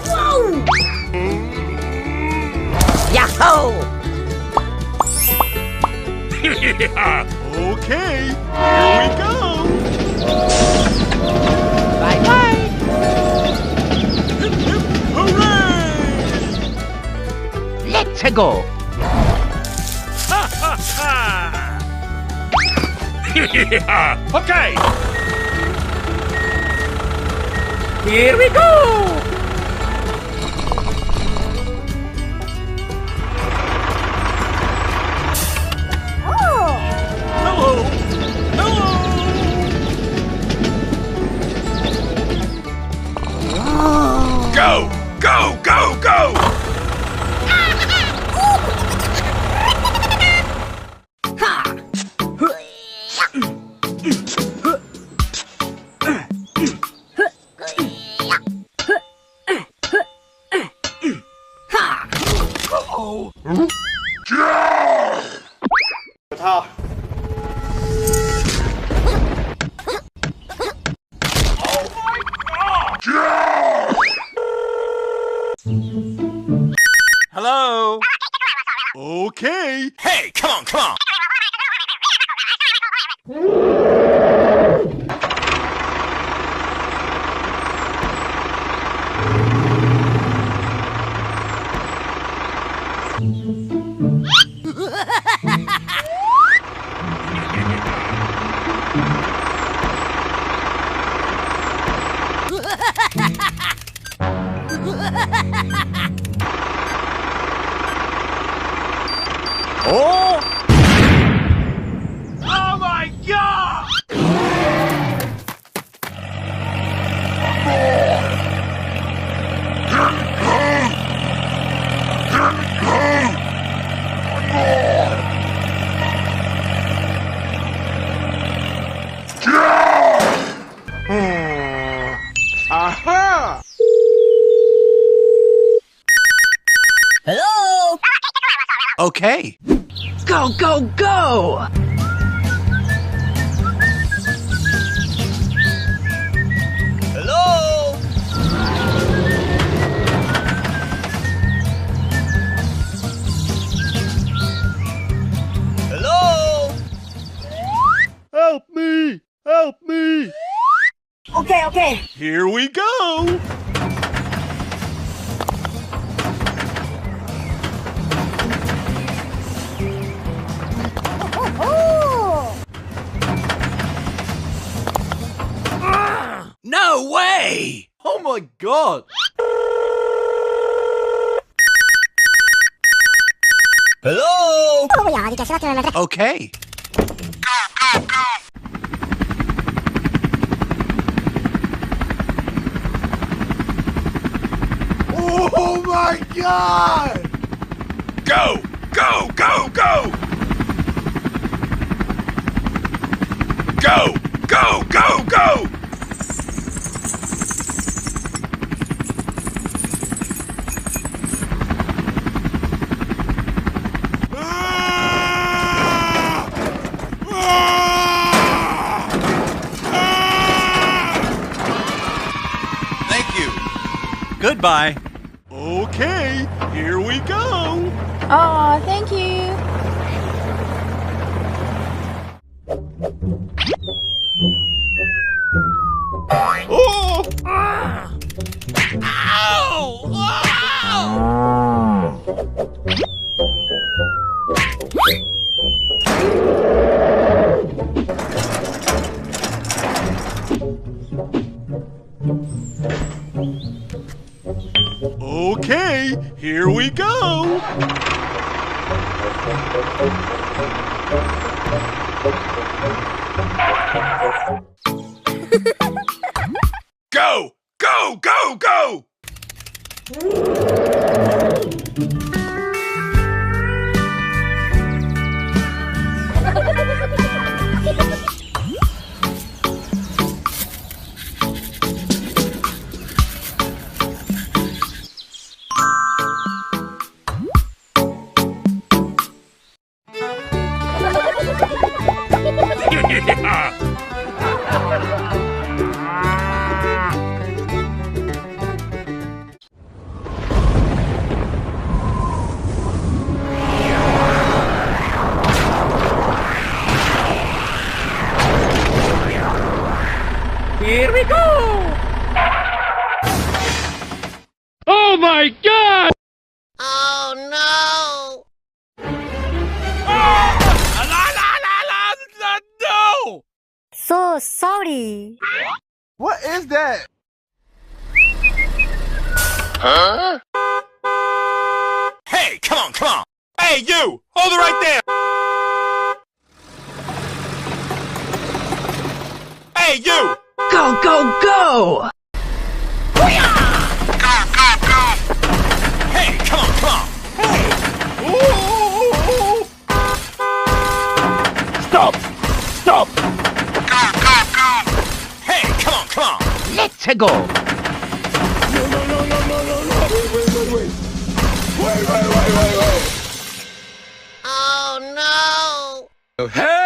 Whoa! Yahoo! Okay, here we go. Bye-bye. Hip, hip, hooray! Let's go. Ha ha ha! Okay. Here we go. Hello. Hello. Go! Go! Go! Go! Uh-oh. Petrol. Hello? Okay. Hey, come on, come on. Oh! Oh my God! Aha! Hello? Okay. Go, go, go! Hello? Hello? Help me! Help me! Okay, okay. Here we go! No way! Oh my God! Hello? Okay. Oh my God! Go! Go! Go! Go! Go! Go! Go! Go! Thank you. Goodbye. Okay, here we go. Oh, thank you. Oh! Ow! Ow! Okay, here we go. Go! Go! Go! Go! Here we go! Oh my god! Oh no! No! So sorry. What is that? Huh? Hey, come on, come on! Hey, you! Hold it right there! Hey, you! Go, go, go! Go, go, go! Hey, come on, come on! Hey! Ooh! Stop! Stop! Go, go, go! Hey, come on, come on! Let's go! No, no, no, no, no, no, no. Wait. Wait. Oh no! Hey!